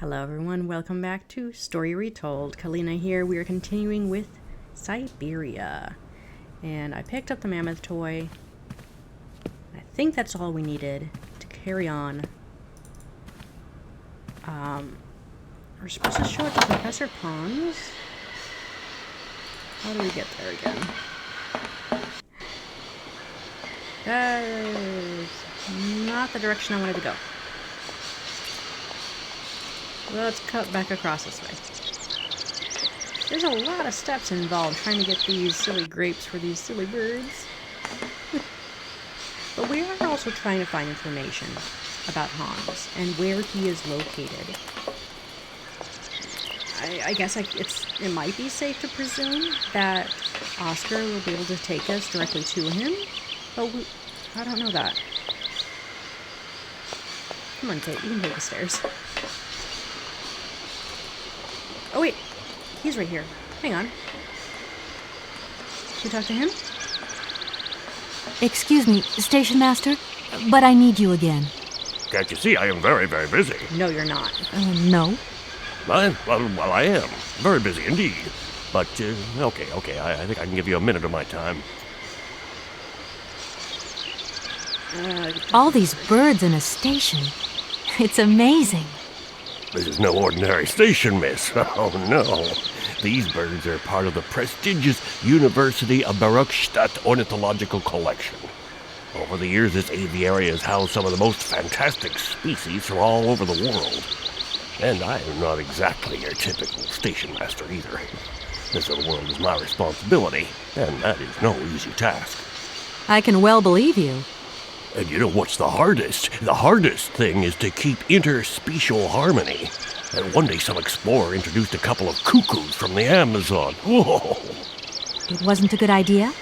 Hello everyone, welcome back to Story Retold. Calina here. We are continuing with Syberia. And I picked up the mammoth toy. I think that's all we needed to carry on. We're supposed to show it to Professor Pons. How do we get there again? That is not the direction I wanted to go. Let's cut back across this way. There's a lot of steps involved trying to get these silly grapes for these silly birds. But we are also trying to find information about Hans and where he is located. I guess it might be safe to presume that Oscar will be able to take us directly to him, but I don't know that. Come on, Kate, you can take the stairs. Oh wait, he's right here. Hang on. Can we talk to him? Excuse me, Station Master, but I need you again. Can't you see I am very, very busy? No, you're not. No. Well, I am. Very busy indeed. But, okay, I think I can give you a minute of my time. All these birds in a station. It's amazing. This is no ordinary station, miss. Oh, no. These birds are part of the prestigious University of Barrockstadt ornithological collection. Over the years, this aviary has housed some of the most fantastic species from all over the world. And I am not exactly your typical station master either. This little world is my responsibility, and that is no easy task. I can well believe you. And you know what's the hardest? The hardest thing is to keep interspecial harmony. And one day some explorer introduced a couple of cuckoos from the Amazon. Whoa! It wasn't a good idea?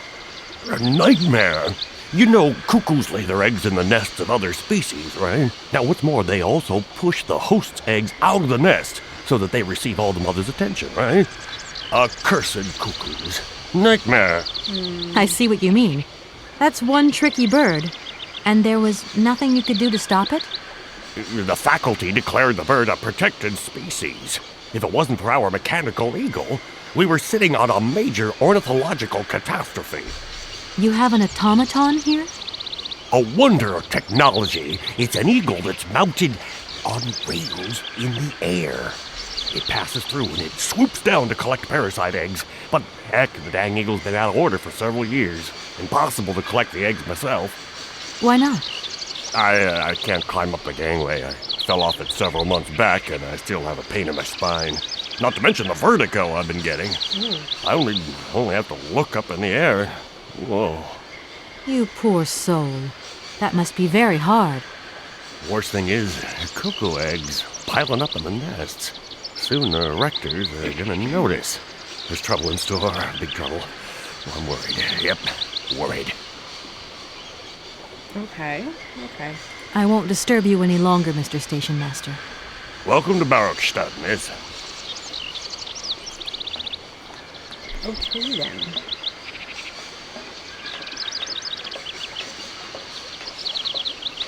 A nightmare! You know, cuckoos lay their eggs in the nests of other species, right? Now, what's more, they also push the host's eggs out of the nest so that they receive all the mother's attention, right? Accursed cuckoos. Nightmare. I see what you mean. That's one tricky bird. And there was nothing you could do to stop it? The faculty declared the bird a protected species. If it wasn't for our mechanical eagle, we were sitting on a major ornithological catastrophe. You have an automaton here? A wonder of technology. It's an eagle that's mounted on rails in the air. It passes through and it swoops down to collect parasite eggs. But heck, the dang eagle's been out of order for several years. Impossible to collect the eggs myself. Why not? I can't climb up the gangway. I fell off it several months back, and I still have a pain in my spine. Not to mention the vertigo I've been getting. I only have to look up in the air. Whoa. You poor soul. That must be very hard. Worst thing is, cuckoo eggs piling up in the nests. Soon the rectors are gonna notice. There's trouble in store. Big trouble. I'm worried. Yep, worried. Okay. I won't disturb you any longer, Mr. Station Master. Welcome to Barrockstadt, miss. Okay then.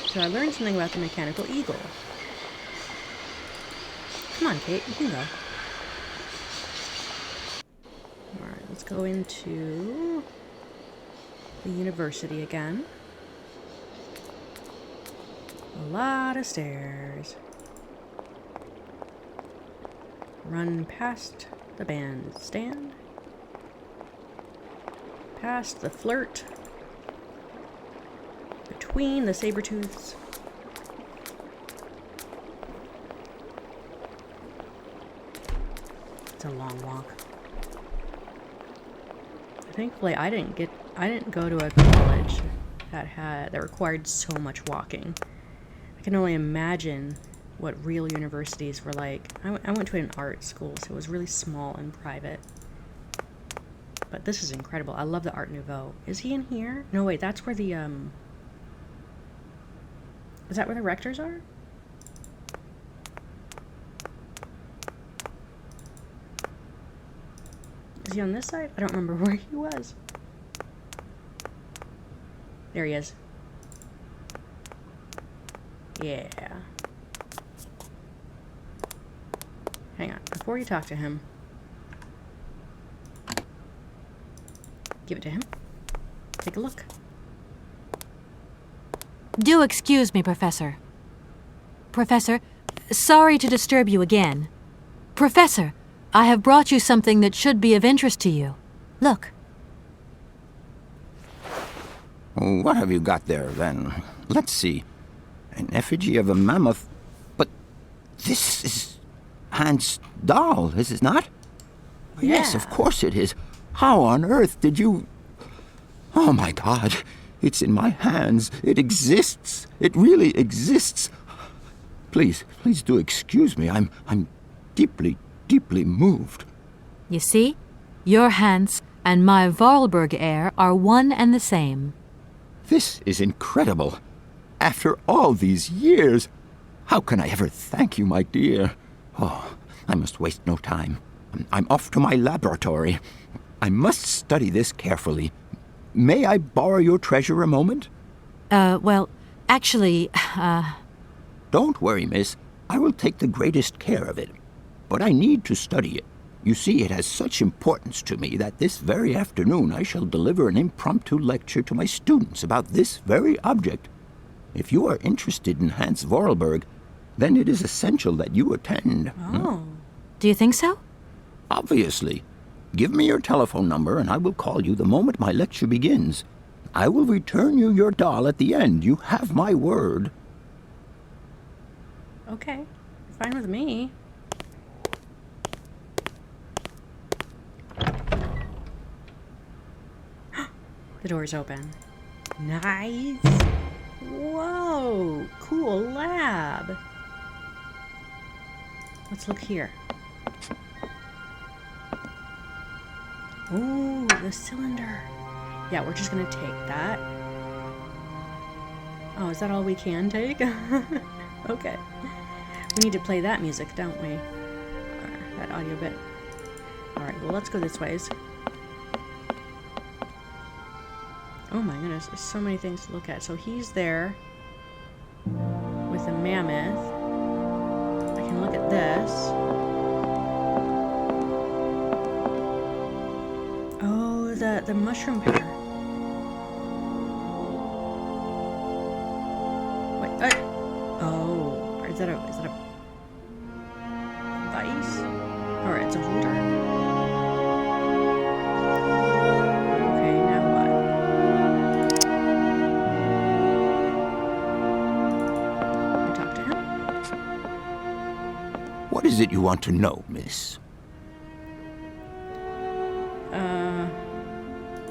So I learned something about the mechanical eagle. Come on, Kate, you can go. Alright, let's go into the university again. A lot of stairs. Run past the bandstand. Past the flirt. Between the saber-tooths. It's a long walk. Thankfully, I didn't go to a college that required so much walking. I can only imagine what real universities were like. I went to an art school, so it was really small and private. But this is incredible. I love the Art Nouveau. Is he in here? No, wait, that's where the, is that where the rectors are? Is he on this side? I don't remember where he was. There he is. Yeah. before you talk to him. Give it to him. Take a look. Do excuse me, Professor. Professor, sorry to disturb you again. Professor, I have brought you something that should be of interest to you. Look. What have you got there, then? Let's see. An effigy of a mammoth. But this is Hans' doll, is it not? Yes, of course it is. How on earth did you... Oh, my God. It's in my hands. It exists. It really exists. Please do excuse me. I'm deeply, deeply moved. You see? Your Hans and my Vorarlberg heir are one and the same. This is incredible. After all these years, how can I ever thank you, my dear? Oh, I must waste no time. I'm off to my laboratory. I must study this carefully. May I borrow your treasure a moment? Well, actually, Don't worry, miss. I will take the greatest care of it. But I need to study it. You see, it has such importance to me that this very afternoon I shall deliver an impromptu lecture to my students about this very object. If you are interested in Hans Vorarlberg, then it is essential that you attend. Oh. do you think so? Obviously. Give me your telephone number and I will call you the moment my lecture begins. I will return you your doll at the end. You have my word. Okay. Fine with me. The door's open. Nice. Whoa. Cool lab. Let's look here. Ooh, the cylinder. Yeah, we're just gonna take that. Oh, is that all we can take? Okay. We need to play that music, don't we? That audio bit. Alright, well, let's go this ways. Oh my goodness, there's so many things to look at. So he's there with a mammoth. I can look at this. Oh, the mushroom pear. Wait, oh, is that a vise? Or it's a holder. Okay, now what? Can I talk to him? What is it you want to know, miss?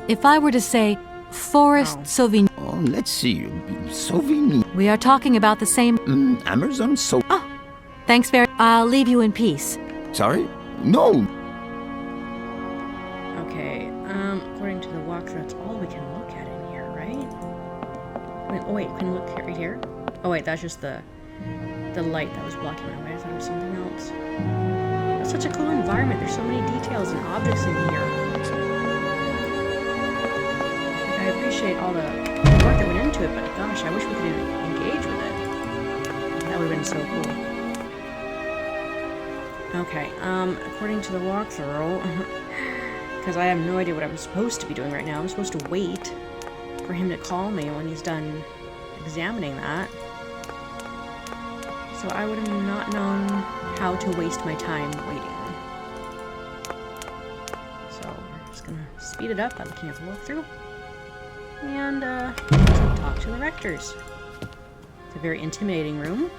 If I were to say forest sauvignon, Oh, let's see. Sauvignon. we are talking about the same. Amazon Thanks very. I'll leave you in peace. Sorry? No. Okay, according to the walkthrough, that's all we can look at in here, right? Oh wait, we can look right here? Oh wait, that's just the light that was blocking my way. I thought it was something else. It's such a cool environment. There's so many details and objects in here. Like, I appreciate all the work that went into it, but gosh, I wish we could engage with it. That would have been so cool. Okay, according to the walkthrough, because I have no idea what I'm supposed to be doing right now. I'm supposed to wait for him to call me when he's done examining that. So I would have not known how to waste my time waiting. So we're just gonna speed it up by looking at the walkthrough. And, talk to the rectors. It's a very intimidating room.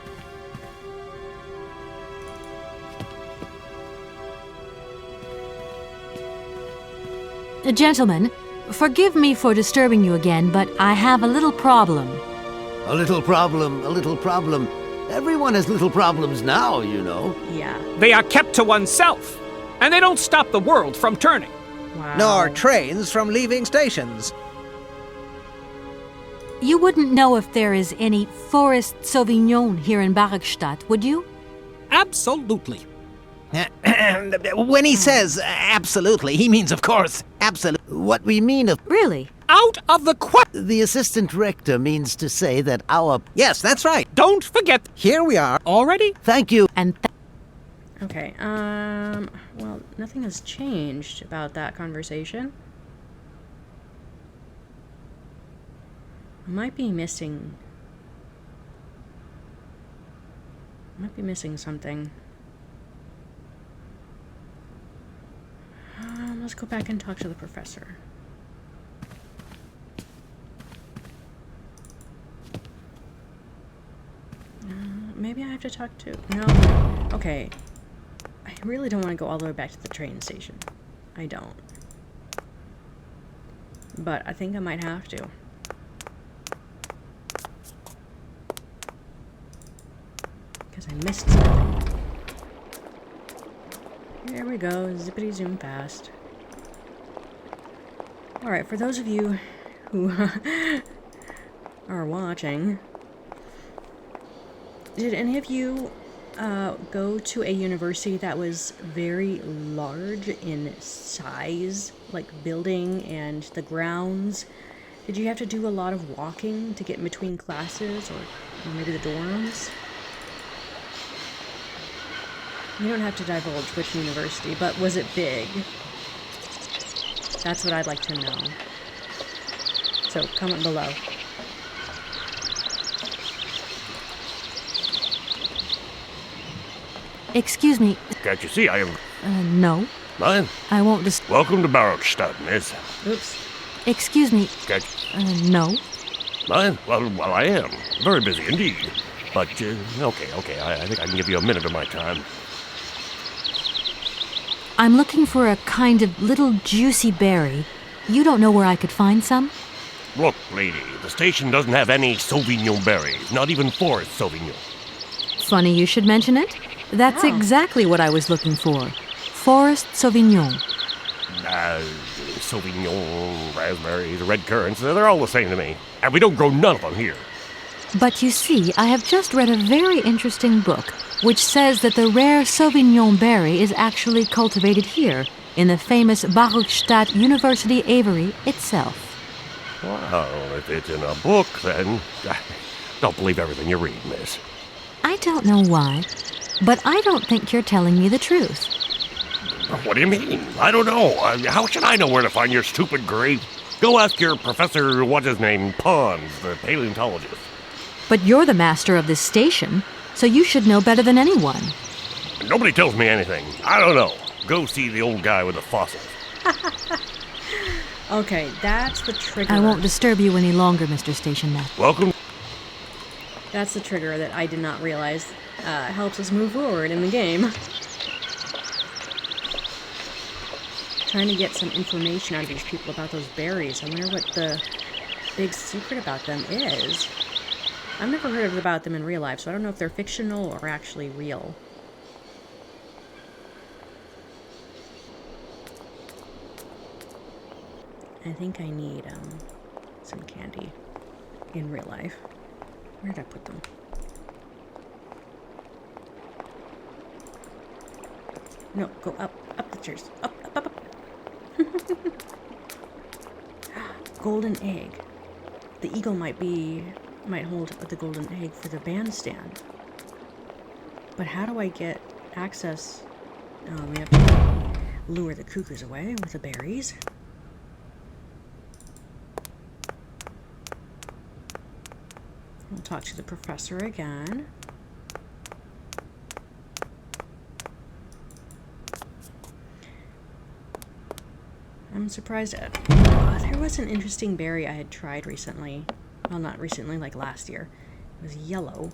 Gentlemen, forgive me for disturbing you again, but I have a little problem. A little problem, a little problem. Everyone has little problems now, you know. Yeah. They are kept to oneself, and they don't stop the world from turning. Wow. Nor trains from leaving stations. You wouldn't know if there is any forest sauvignon here in Barrockstadt, would you? Absolutely. When he says absolutely, he means, of course, absolute. What we mean of Really? Out of the the assistant rector means to say that our... Yes, that's right. Don't forget. Here we are. Already? Thank you. And Okay, well, nothing has changed about that conversation. I might be missing something. Let's go back and talk to the professor. Maybe I have to talk to... No. Okay. I really don't want to go all the way back to the train station. I don't. But I think I might have to. Because I missed something. Here we go. Zippity zoom fast. Alright, for those of you who are watching... Did any of you go to a university that was very large in size, like building and the grounds? Did you have to do a lot of walking to get in between classes or maybe the dorms? You don't have to divulge which university, but was it big? That's what I'd like to know. So comment below. Excuse me. Can't you see I am... No. Mine? I won't Welcome to Barrockstadt, miss. Oops. Excuse me. Can't No. Mine? Well, I am. Very busy indeed. But, okay, I think I can give you a minute of my time. I'm looking for a kind of little juicy berry. You don't know where I could find some? Look, lady, the station doesn't have any sauvignon berries, not even forest sauvignon. Funny you should mention it. That's exactly what I was looking for. Forest sauvignon. Sauvignon, raspberries, red currants, they're all the same to me. And we don't grow none of them here. But you see, I have just read a very interesting book which says that the rare sauvignon berry is actually cultivated here in the famous Barrockstadt University aviary itself. Well, if it's in a book, then don't believe everything you read, miss. I don't know why, but I don't think you're telling me the truth. What do you mean? I don't know. How should I know where to find your stupid grape? Go ask your professor, what's his name, Pons, the paleontologist. But you're the master of this station, so you should know better than anyone. Nobody tells me anything. I don't know. Go see the old guy with the fossils. Okay, that's the trigger. I won't disturb you any longer, Mr. Station Master. Welcome. That's the trigger that I did not realize helps us move forward in the game. Trying to get some information out of these people about those berries. I wonder what the big secret about them is. I've never heard about them in real life, so I don't know if they're fictional or actually real. I think I need some candy in real life. Where did I put them? No, go up the stairs. Up. Golden egg. The eagle might hold the golden egg for the bandstand. But how do I get access? We have to lure the cuckoos away with the berries. We'll talk to the professor again. I'm surprised there was an interesting berry I had tried recently. Well, not recently, like last year. It was yellow,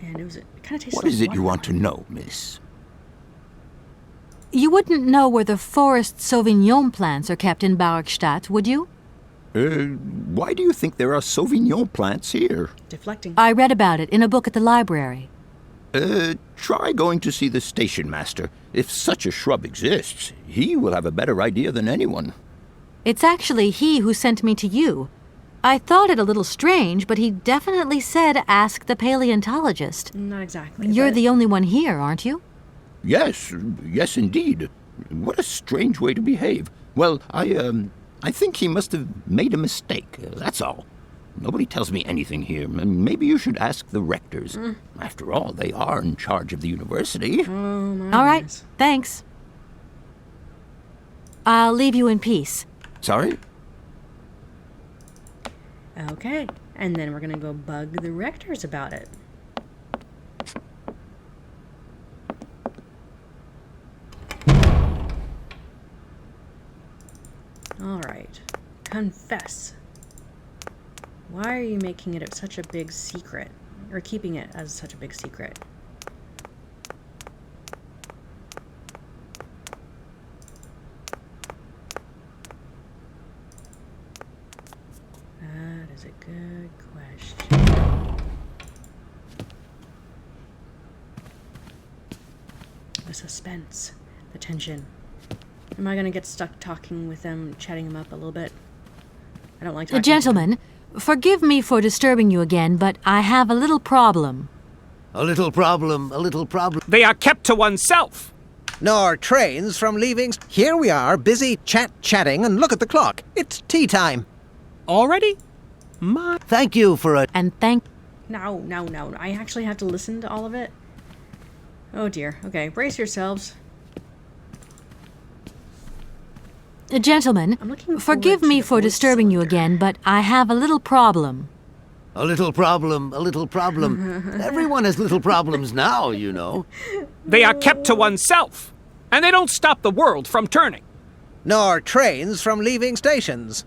and it kind of tasted like What is it you want to watermelon. know, miss? You wouldn't know where the forest sauvignon plants are kept in Barrockstadt, would you? Why do you think there are sauvignon plants here? Deflecting. I read about it in a book at the library. Try going to see the station master. If such a shrub exists, he will have a better idea than anyone. It's actually he who sent me to you. I thought it a little strange, but he definitely said ask the paleontologist. Not exactly. You're but the only one here, aren't you? Yes indeed. What a strange way to behave. Well, I think he must have made a mistake, that's all. Nobody tells me anything here. Maybe you should ask the rectors. After all, they are in charge of the university. Oh, my All right, goodness. thanks. I'll leave you in peace. Sorry? Okay, and then we're gonna go bug the rectors about it. Alright, confess. Why are you making it such a big secret? Or keeping it as such a big secret? That is a good question. The suspense, the tension. Am I gonna get stuck talking with them, chatting them up a little bit? I don't like talking. Gentlemen, forgive me for disturbing you again, but I have a little problem. A little problem, a little problem. They are kept to oneself. Nor trains from leaving. Here we are, busy chatting, and look at the clock. It's tea time. Already? Thank you for a... And thank... No. I actually have to listen to all of it? Oh dear. Okay, brace yourselves. Gentlemen, I'm looking forgive forward to me the for voice disturbing you selector. again, but I have a little problem. A little problem, a little problem. Everyone has little problems now, you know. They are kept to oneself. And they don't stop the world from turning. Nor trains from leaving stations.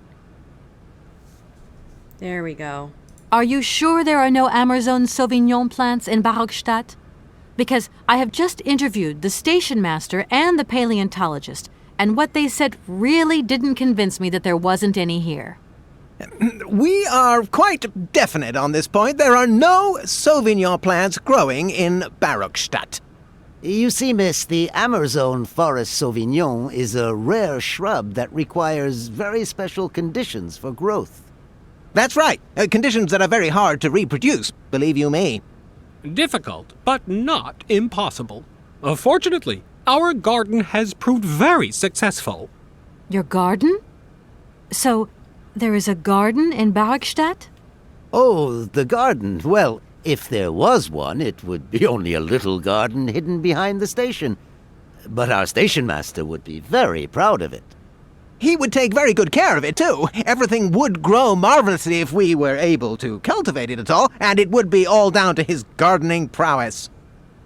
There we go. Are you sure there are no Amazon sauvignon plants in Barrockstadt? Because I have just interviewed the station master and the paleontologist, and what they said really didn't convince me that there wasn't any here. We are quite definite on this point. There are no Sauvignon plants growing in Barrockstadt. You see, miss, the Amazon forest sauvignon is a rare shrub that requires very special conditions for growth. That's right. Conditions that are very hard to reproduce, believe you me. Difficult, but not impossible. Fortunately, our garden has proved very successful. Your garden? So, there is a garden in Barrockstadt? Oh, the garden. Well, if there was one, it would be only a little garden hidden behind the station. But our station master would be very proud of it. He would take very good care of it, too. Everything would grow marvelously if we were able to cultivate it at all, and it would be all down to his gardening prowess.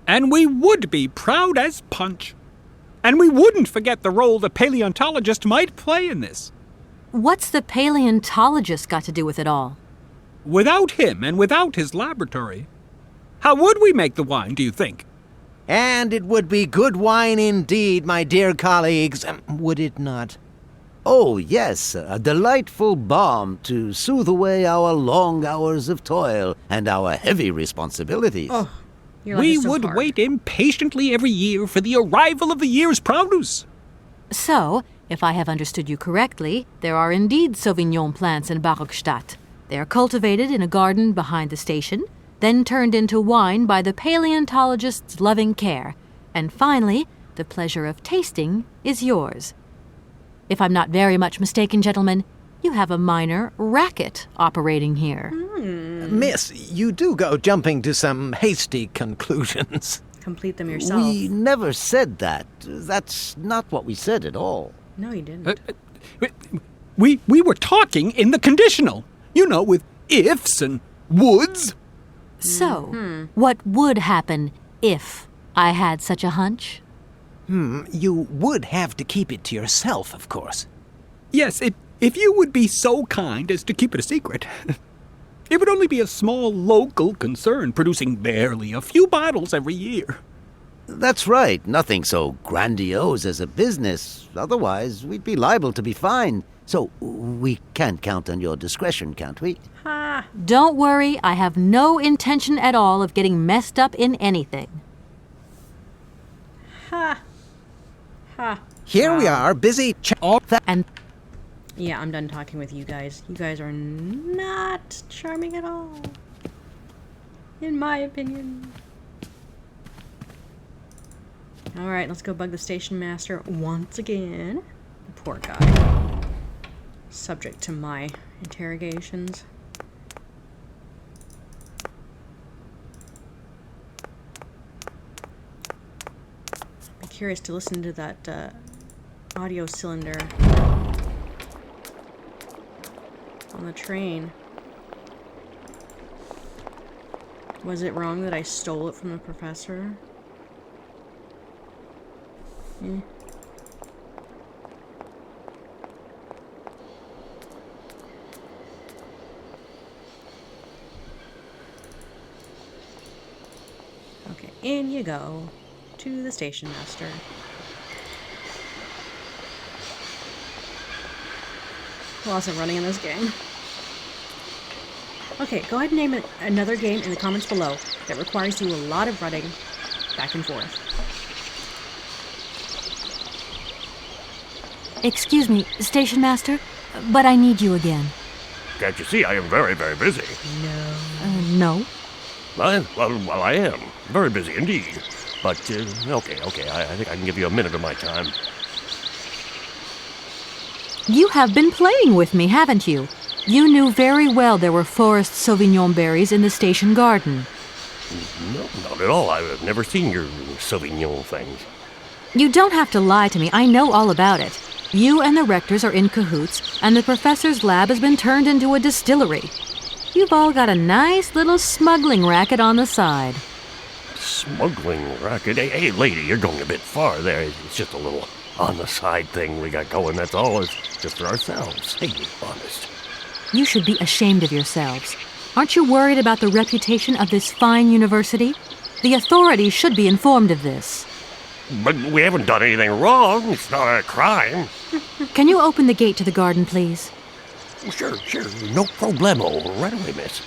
And we would be proud as punch. And we wouldn't forget the role the paleontologist might play in this. What's the paleontologist got to do with it all? Without him and without his laboratory, how would we make the wine, do you think? And it would be good wine indeed, my dear colleagues, would it not? Oh, yes, a delightful balm to soothe away our long hours of toil and our heavy responsibilities. Oh, your life We is so would hard. wait impatiently every year for the arrival of the year's produce. So, if I have understood you correctly, there are indeed Sauvignon plants in Barrockstadt. They are cultivated in a garden behind the station, then turned into wine by the paleontologist's loving care, and finally, the pleasure of tasting is yours. If I'm not very much mistaken, gentlemen, you have a minor racket operating here. Miss, you do go jumping to some hasty conclusions. Complete them yourself. We never said that. That's not what we said at all. No, you didn't. We were talking in the conditional, you know, with ifs and woulds. So, what would happen if I had such a hunch? You would have to keep it to yourself, of course. Yes, if you would be so kind as to keep it a secret. It would only be a small local concern, producing barely a few bottles every year. That's right. Nothing so grandiose as a business. Otherwise, we'd be liable to be fined. So we can't count on your discretion, can't we? Ha! Don't worry, I have no intention at all of getting messed up in anything. Ha! Ha! Here we are, busy And Yeah, I'm done talking with you guys. You guys are not charming at all. In my opinion. Alright, let's go bug the station master once again. The poor guy. Subject to my interrogations. curious to listen to that audio cylinder on the train. Was it wrong that I stole it from the professor? Eh. Okay, in you go to the station master. Who wasn't running in this game? Okay, go ahead and name another game in the comments below that requires you a lot of running back and forth. Excuse me, station master, but I need you again. Can't you see I am very, very busy? No. Well, I am. Very busy indeed. But, okay, I think I can give you a minute of my time. You have been playing with me, haven't you? You knew very well there were forest sauvignon berries in the station garden. No, not at all. I've never seen your sauvignon things. You don't have to lie to me. I know all about it. You and the rectors are in cahoots, and the professor's lab has been turned into a distillery. You've all got a nice little smuggling racket on the side. Smuggling racket? Hey, lady, you're going a bit far there. It's just a little on-the-side thing we got going, that's all. It's just for ourselves. Hey, honest. You should be ashamed of yourselves. Aren't you worried about the reputation of this fine university? The authorities should be informed of this. But we haven't done anything wrong. It's not a crime. Can you open the gate to the garden, please? Sure. No problemo. Right away, miss.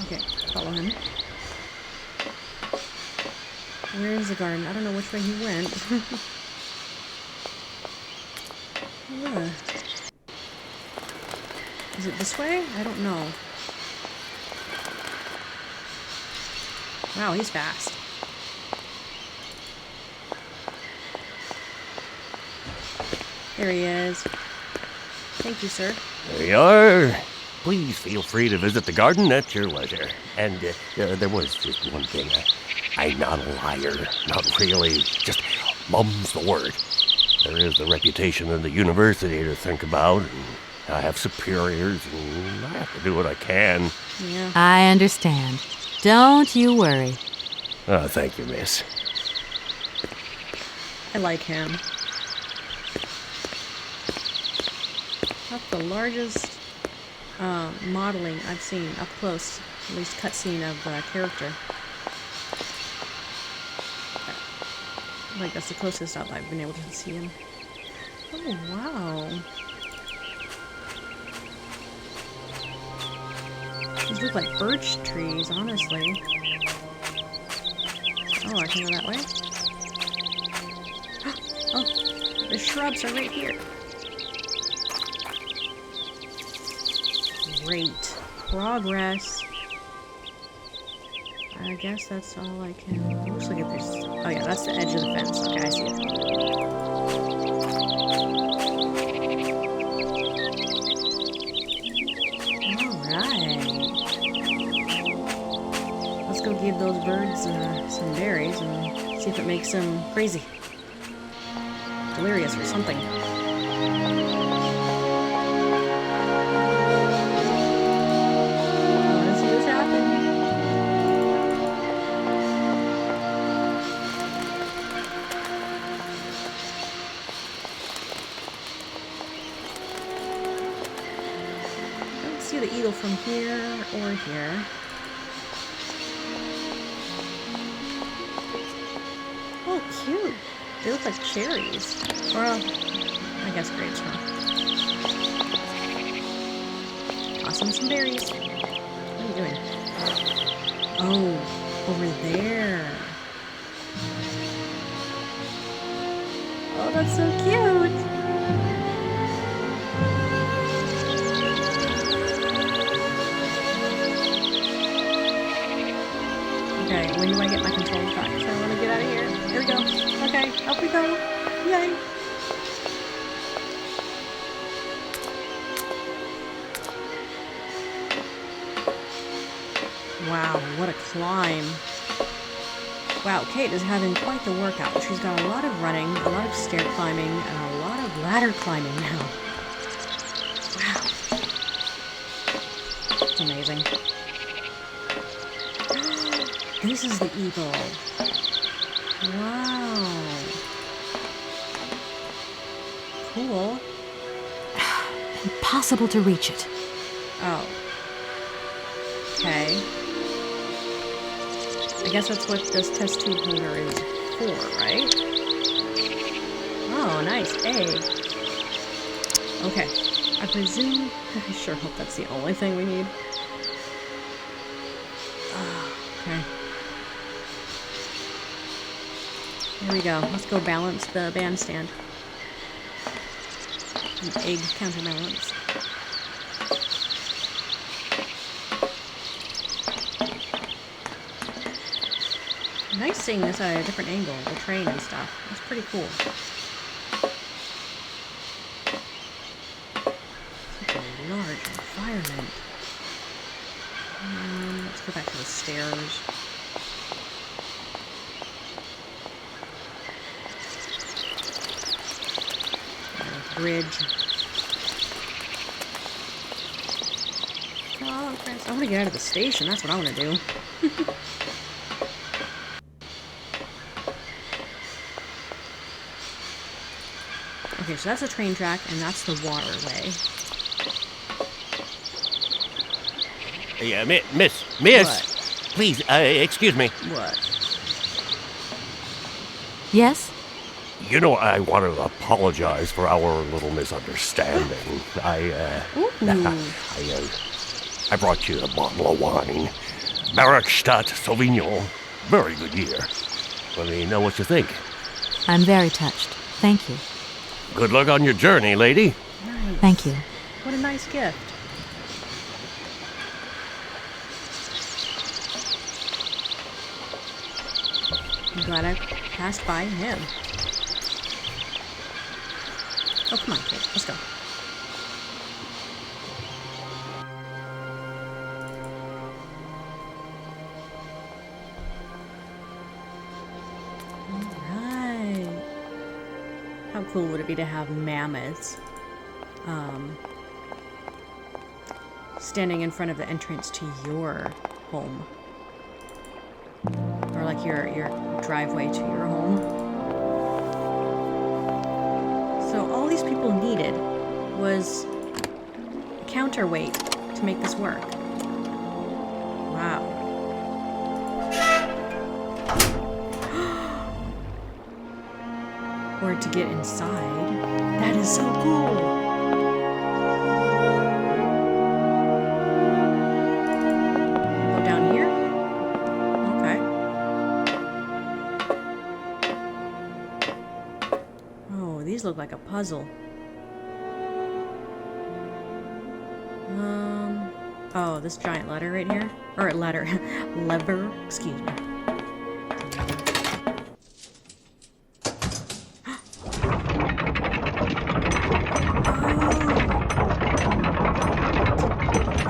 Okay, follow him. Where is the garden? I don't know which way he went. Ugh. Is it this way? I don't know. Wow, he's fast. There he is. Thank you, sir. There you are. Please feel free to visit the garden at your leisure. And there was just one thing. I'm not a liar. Not really. Just mum's the word. There is the reputation of the university to think about. And I have superiors, and I have to do what I can. Yeah. I understand. Don't you worry. Oh, thank you, miss. I like him. That's the largest modeling I've seen up close, at least cutscene of a character. Like, that's the closest up I've been able to see him. Oh, wow. These look like birch trees, honestly. Oh, I can go that way? Oh, the shrubs are right here. Great. Progress. I guess that's all I can... Looks like there's... Oh yeah, that's the edge of the fence. Okay, I see it. Alright. Let's go give those birds some berries and see if it makes them crazy. Delirious or something. Let's see what's happening. I don't see the eagle from here or here. Oh, cute. They look like cherries. Or, I guess grapes, huh? Toss them some berries. What are you doing? Oh, over there. Oh, that's so cute. Okay, when do I get my controls back? So I want to get out of here. Here we go. Okay, up we go. Yay. Wow, what a climb. Wow, Kate is having quite the workout. She's got a lot of running, a lot of stair climbing, and a lot of ladder climbing now. Wow. It's amazing. This is the eagle. Wow. Cool. Impossible to reach it. Oh. Okay. I guess that's what this test tube holder is for, right? Oh, nice. A. Okay. I presume... I sure hope that's the only thing we need. Okay. Here we go. Let's go balance the bandstand. An egg counterbalance. Nice seeing this at a different angle, the train and stuff. That's pretty cool. Such a large environment. Let's go back to the stairs. Bridge. Oh, Christ. I want to get out of the station. That's what I want to do. Okay, so that's a train track, and that's the waterway. Yeah, miss. What? Please, excuse me. What? Yes? You know, I want to apologize for our little misunderstanding. I brought you a bottle of wine. Barrockstadt sauvignon. Very good year. Let me know what you think. I'm very touched. Thank you. Good luck on your journey, lady. Nice. Thank you. What a nice gift. I'm glad I passed by him. Oh, come on, kid. Let's go. Alright. How cool would it be to have mammoths standing in front of the entrance to your home? Or like your driveway to your home. So all these people needed was a counterweight to make this work. Wow. Or to get inside. That is so cool. Go down here? Okay. Oh, these look like a puzzle. Oh, this giant ladder right here? Or ladder. Lever. Excuse me.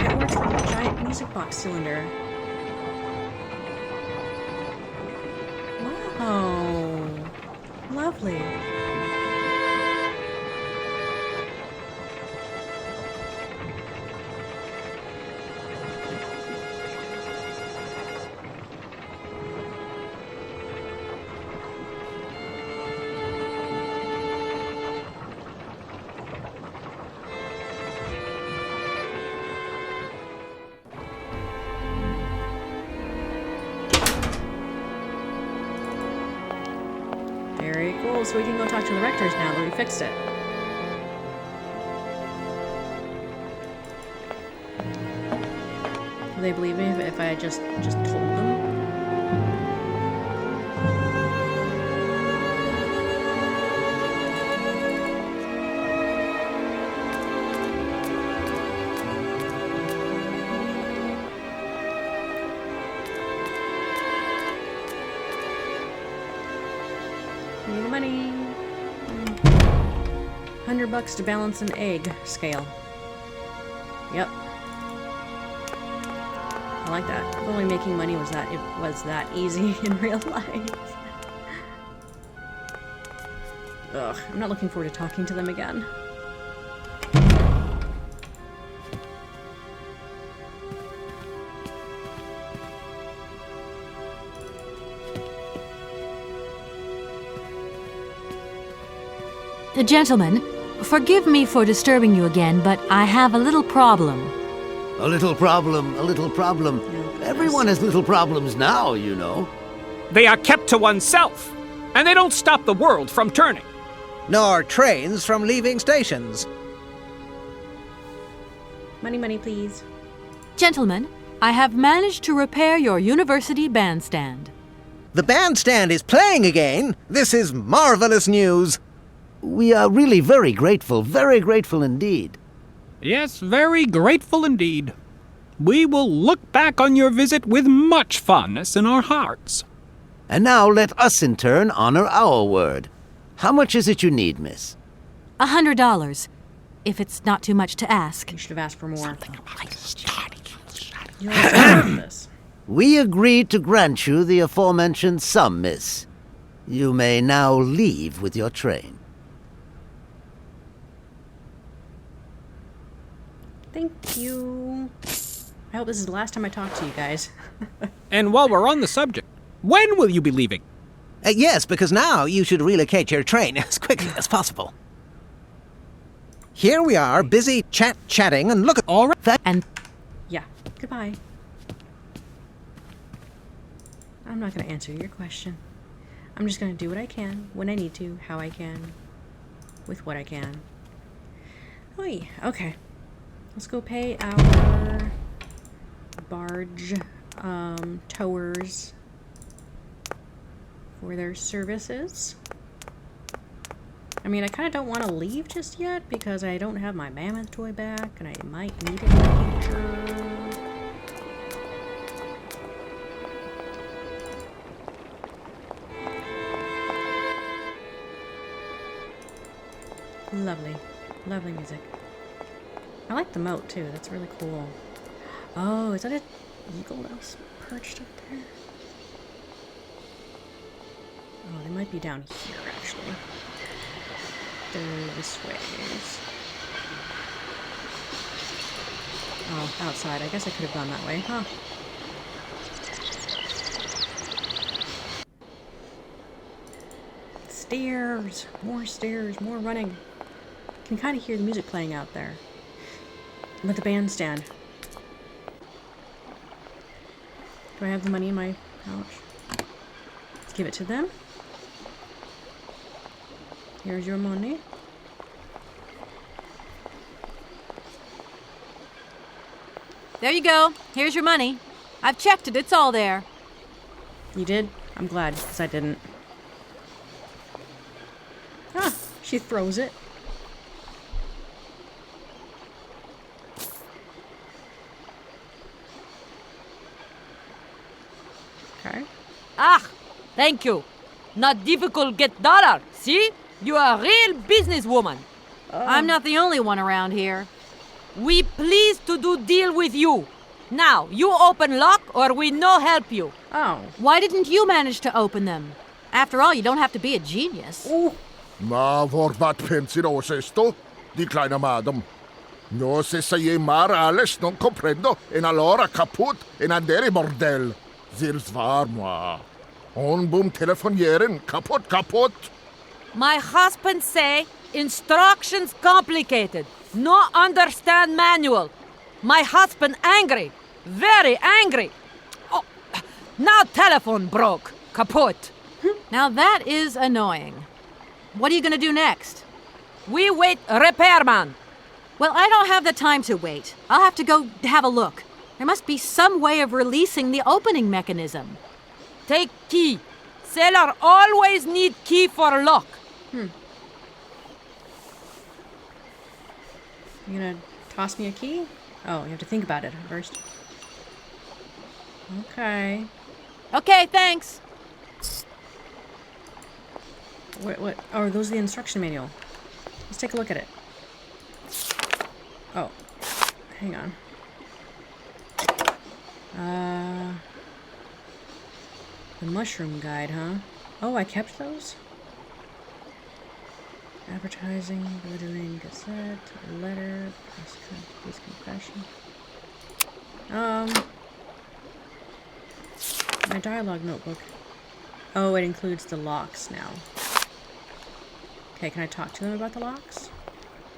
It works like a giant music box cylinder. Wow. Lovely. Very cool. So we can go talk to the rectors now that we fixed it. Will they believe me if I just told them? Need money. $100 to balance an egg scale. Yep. I like that. If only making money was that easy in real life. Ugh, I'm not looking forward to talking to them again. Gentlemen, forgive me for disturbing you again, but I have a little problem. A little problem, a little problem. Everyone has little problems now, you know. They are kept to oneself, and they don't stop the world from turning. Nor trains from leaving stations. Money, money, please. Gentlemen, I have managed to repair your university bandstand. The bandstand is playing again. This is marvelous news. We are really very grateful indeed. Yes, very grateful indeed. We will look back on your visit with much fondness in our hearts. And now let us in turn honor our word. How much is it you need, miss? $100, if it's not too much to ask. You should have asked for more. You already started this. We agree to grant you the aforementioned sum, miss. You may now leave with your train. Thank you. I hope this is the last time I talk to you guys. And while we're on the subject, when will you be leaving? Yes, because now you should relocate your train as quickly as possible. Here we are, busy chatting, and look at All right. And Yeah, goodbye. I'm not going to answer your question. I'm just going to do what I can, when I need to, how I can, with what I can. Oy, okay. Let's go pay our barge towers for their services. I mean, I kind of don't want to leave just yet because I don't have my mammoth toy back and I might need it in the future. Lovely. Lovely music. I like the moat too, that's really cool. Oh, is that an eagle that was perched up there? Oh, they might be down here actually. They're this way. Oh, outside. I guess I could have gone that way, huh? Stairs! More running. Can kind of hear the music playing out there. With the bandstand. Do I have the money in my pouch? Let's give it to them. Here's your money. there you go. Here's your money. I've checked it. It's all there. You did? I'm glad, because I didn't. Ah, she throws it. Okay. Ah, thank you. Not difficult get dollar. See? You are a real businesswoman. I'm not the only one around here. We pleased to do deal with you. Now, you open lock or we no help you. Oh. Why didn't you manage to open them? After all, you don't have to be a genius. Ma vad pensinos esto? Di kleine madam. No se sei mar alles non comprendo en allora kaput en andere bordel. Zirs var moi. On boom telefonieren kaput. My husband say instructions complicated. No understand manual. My husband angry. Very angry. Oh, now telephone broke. Kaput. Now that is annoying. What are you going to do next? We wait repairman. Well, I don't have the time to wait. I'll have to go have a look. There must be some way of releasing the opening mechanism. Take key. Sailor always need key for lock. You gonna toss me a key? Oh, you have to think about it first. Okay. Okay, thanks. What? Oh, are those the instruction manual? Let's take a look at it. Oh. Hang on. The mushroom guide, huh? Oh, I kept those? Advertising, glittering gazette, letter, police confession. My dialogue notebook. Oh, it includes the locks now. Okay, can I talk to them about the locks?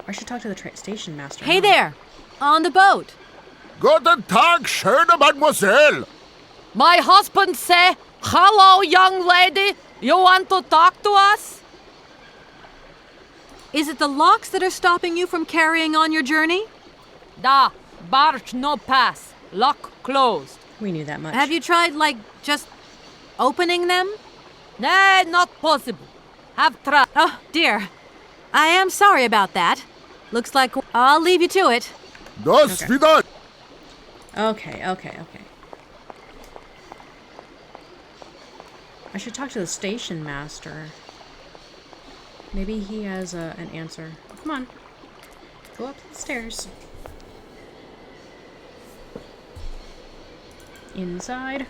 I should talk to the station master. Hey huh? there! On the boat! Guten Tag, schöne Mademoiselle. My husband say, hello, young lady. You want to talk to us? Is it the locks that are stopping you from carrying on your journey? Da, barge no pass. Lock closed. We knew that much. Have you tried, like, just opening them? Nay, not possible. Have tried. Oh, dear. I am sorry about that. Looks like I'll leave you to it. Do svidaniya. Okay. I should talk to the station master. Maybe he has an answer. Come on. Go up the stairs. Inside.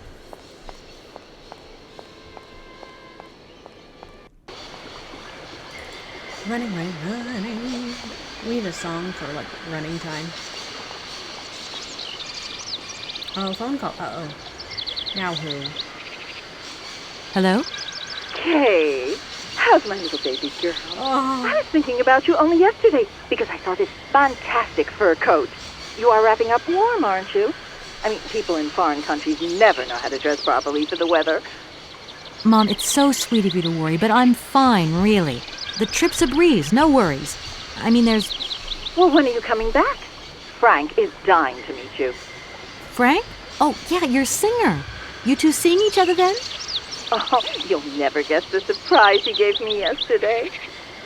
Running. We need a song for, like, running time. Oh, phone call. Uh-oh. Now who? Hello? Hey, how's my little baby girl? Oh. I was thinking about you only yesterday because I saw this fantastic fur coat. You are wrapping up warm, aren't you? I mean, people in foreign countries never know how to dress properly for the weather. Mom, it's so sweet of you to worry, but I'm fine, really. The trip's a breeze, no worries. I mean, there's... Well, when are you coming back? Frank is dying to meet you. Frank? Oh, yeah, your singer. You two seeing each other then? Oh, you'll never guess the surprise he gave me yesterday.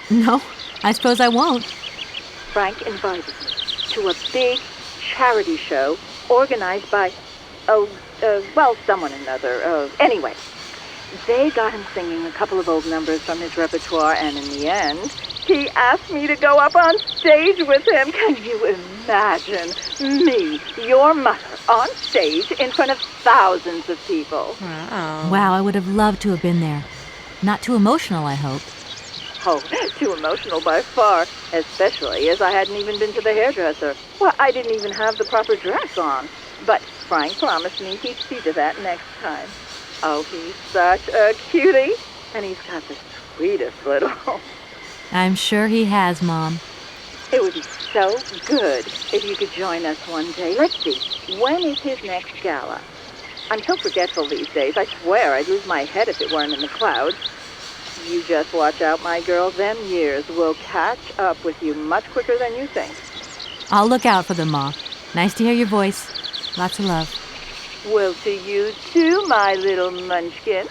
No, I suppose I won't. Frank invited me to a big charity show organized by, someone or another. Anyway, they got him singing a couple of old numbers from his repertoire, and in the end, he asked me to go up on stage with him. Can you imagine me, your mother, on stage in front of thousands of people? Wow, I would have loved to have been there. Not too emotional, I hope. Oh, too emotional by far, especially as I hadn't even been to the hairdresser. Well, I didn't even have the proper dress on. But Frank promised me he'd see to that next time. Oh, he's such a cutie, and he's got the sweetest little... I'm sure he has, Mom. It would be so good if you could join us one day. Let's see, when is his next gala? I'm so forgetful these days. I swear I'd lose my head if it weren't in the clouds. You just watch out, my girl. Them years will catch up with you much quicker than you think. I'll look out for them, Ma. Nice to hear your voice. Lots of love. Well, to you too, my little munchkin.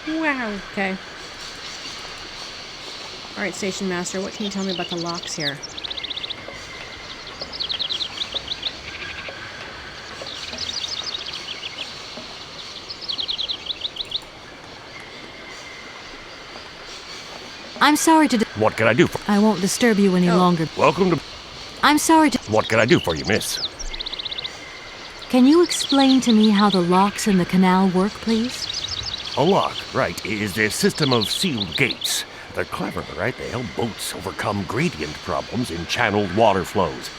Wow. Okay. Alright, Station Master, what can you tell me about the locks here? I'm sorry to... What can I do for... I won't disturb you any longer. Welcome to... I'm sorry to... What can I do for you, miss? Can you explain to me how the locks in the canal work, please? A lock, right, is a system of sealed gates. They're clever, right? They help boats overcome gradient problems in channeled water flows.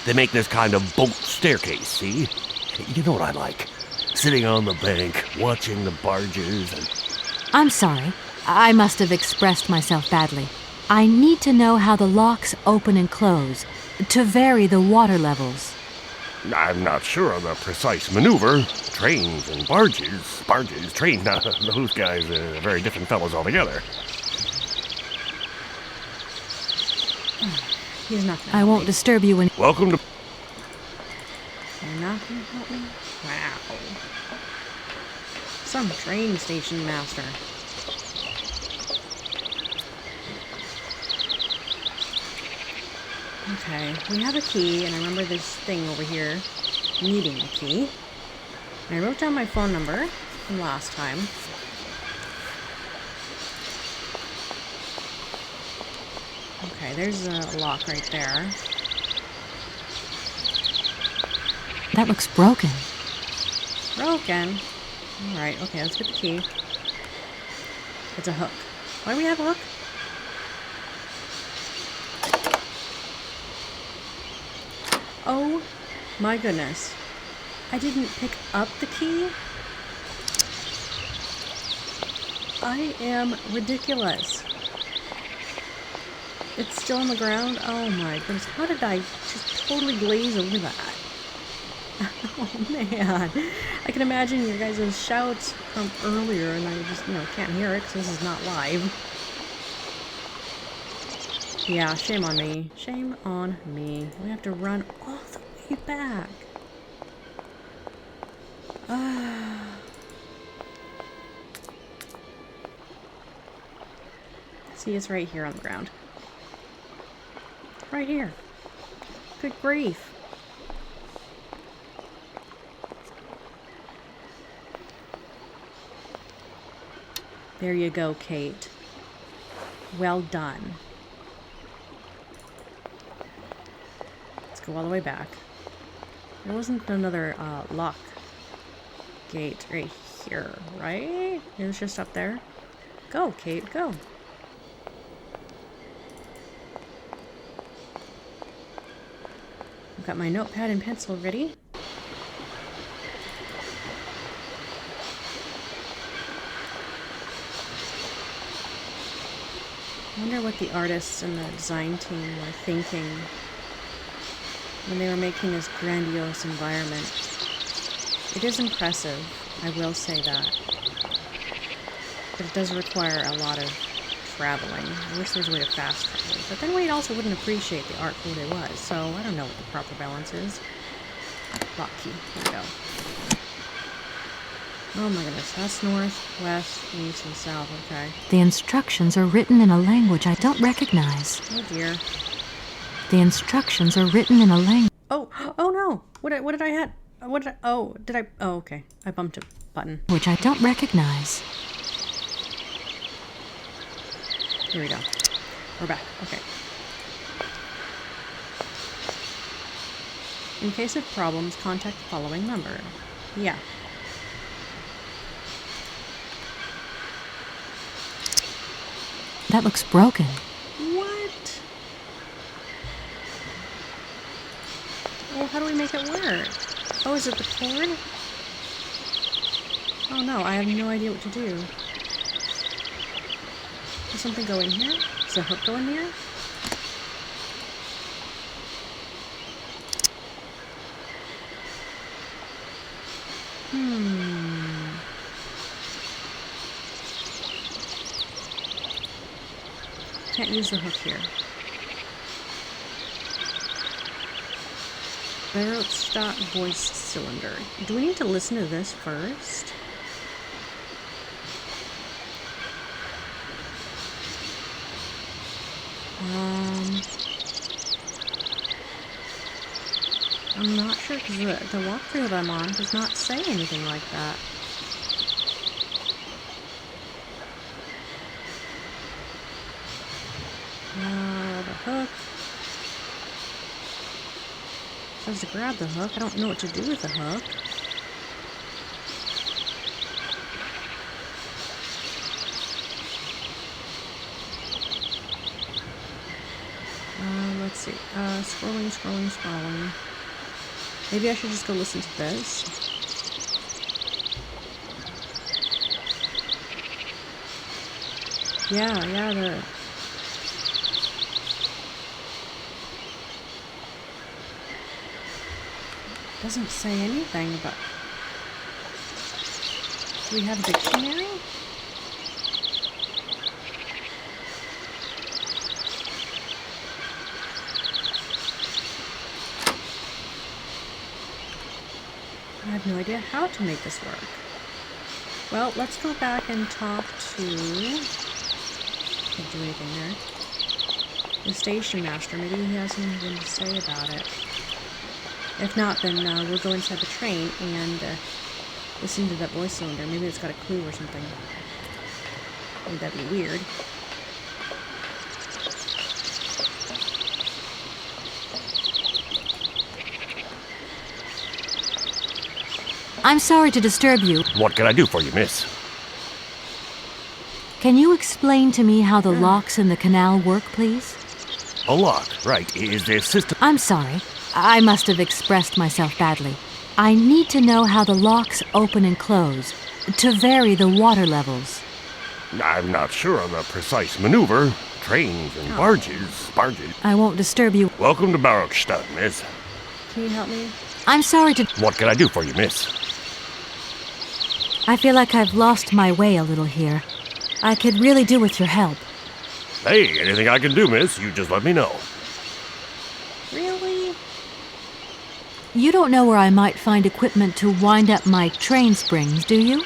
They make this kind of boat staircase, see? You know what I like? Sitting on the bank, watching the barges and... I'm sorry. I must have expressed myself badly. I need to know how the locks open and close, to vary the water levels. I'm not sure of the precise maneuver. Trains and barges, trains, now, those guys are very different fellows altogether. He's not gonna I help won't me. disturb you any... Welcome to... You're not gonna help me? Wow. Some train station master. Okay, we have a key, and I remember this thing over here needing a key. And I wrote down my phone number from last time. Okay, there's a lock right there. That looks broken. Broken? Alright, okay, let's get the key. It's a hook. Why do we have a hook? Oh my goodness. I didn't pick up the key? I am ridiculous. It's still on the ground? Oh my goodness. How did I just totally glaze over that? Oh man. I can imagine your guys' shouts from earlier and I just, can't hear it because this is not live. Yeah, shame on me. Shame on me. We have to run all the way back. See, it's right here on the ground. Right here. Good grief. There you go, Kate. Well done. Let's go all the way back. There wasn't another lock gate right here, right? It was just up there. Go, Kate, go. I've got my notepad and pencil ready. I wonder what the artists and the design team were thinking when they were making this grandiose environment. It is impressive, I will say that. But it does require a lot of traveling. I wish there was a way to fast travel. But then we also wouldn't appreciate the art for what it was, so I don't know what the proper balance is. Lock key, here we go. Oh my goodness, that's north, west, east, and south, okay. The instructions are written in a language I don't recognize. Oh dear. The instructions are written in a language... Oh no! What did I hit? Oh, okay. I bumped a button. Which I don't recognize. Here we go. We're back, okay. In case of problems, contact the following number. Yeah. That looks broken. What? Well, how do we make it work? Oh, is it the cord? Oh no, I have no idea what to do. Does something go in here? Does a hook go in here? Can't use the hook here. Barrockstadt voice cylinder. Do we need to listen to this first? I'm not sure because the walkthrough that I'm on does not say anything like that. The hook. It says to grab the hook. I don't know what to do with the hook. Let's see. Scrolling. Maybe I should just go listen to this. Yeah, the... Doesn't say anything about... Do we have a dictionary? I have no idea how to make this work. Well, let's go back and talk to... Can't do anything there. The station master. Maybe he has something to say about it. If not, then we'll go inside the train and listen to that voice cylinder. Maybe it's got a clue or something. Maybe that'd be weird. I'm sorry to disturb you. What can I do for you, miss? Can you explain to me how the locks in the canal work, please? A lock, right. Is there a system? I'm sorry. I must have expressed myself badly. I need to know how the locks open and close, to vary the water levels. I'm not sure of the precise maneuver. Trains and barges. I won't disturb you. Welcome to Barrockstadt, miss. Can you help me? I'm sorry to... What can I do for you, miss? I feel like I've lost my way a little here. I could really do with your help. Hey, anything I can do, miss, you just let me know. Really? You don't know where I might find equipment to wind up my train springs, do you?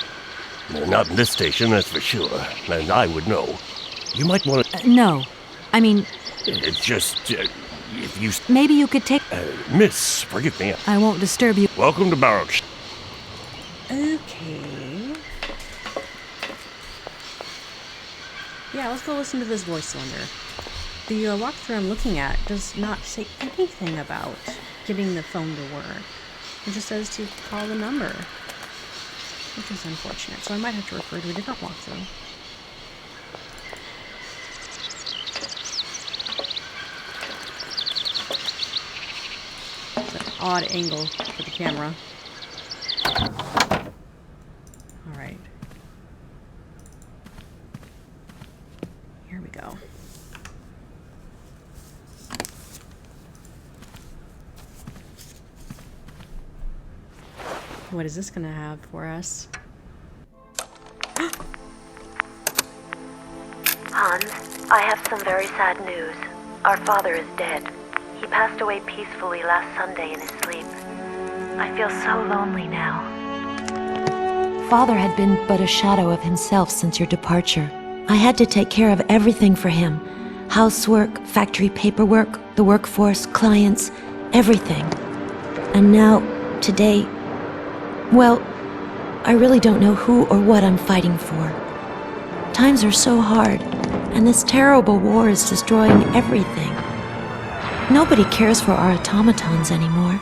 Not in this station, that's for sure. And I would know. You might want to... No. I mean... It's just... if you... Maybe you could take... miss, forgive me. I won't disturb you. Welcome to Barrockstadt. Okay. Yeah, let's go listen to this voice cylinder. The walkthrough I'm looking at does not say anything about getting the phone to work. It just says to call the number, which is unfortunate. So I might have to refer to a different walkthrough. It's an odd angle for the camera. All right. Here we go. What is this going to have for us? Hans, I have some very sad news. Our father is dead. He passed away peacefully last Sunday in his sleep. I feel so lonely now. Father had been but a shadow of himself since your departure. I had to take care of everything for him. Housework, factory paperwork, the workforce, clients, everything. And now, today, well, I really don't know who or what I'm fighting for. Times are so hard, and this terrible war is destroying everything. Nobody cares for our automatons anymore.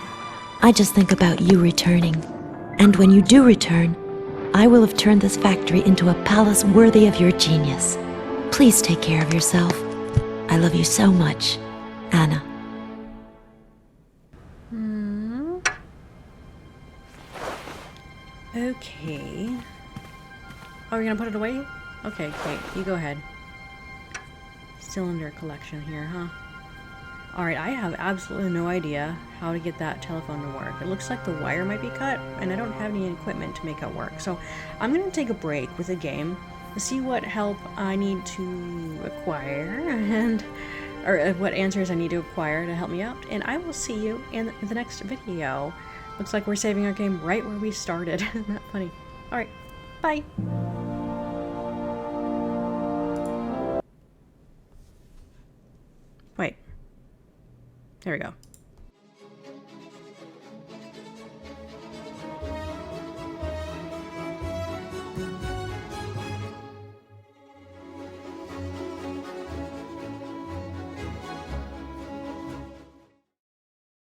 I just think about you returning. And when you do return, I will have turned this factory into a palace worthy of your genius. Please take care of yourself. I love you so much, Anna. Okay. Oh, you're gonna put it away? Okay, Kate, you go ahead. Cylinder collection here, huh? Alright, I have absolutely no idea how to get that telephone to work. It looks like the wire might be cut, and I don't have any equipment to make it work. So I'm gonna take a break with the game to see what help I need to acquire, or what answers I need to acquire to help me out. And I will see you in the next video. Looks like we're saving our game right where we started. Isn't that funny? Alright, bye! Wait. There we go.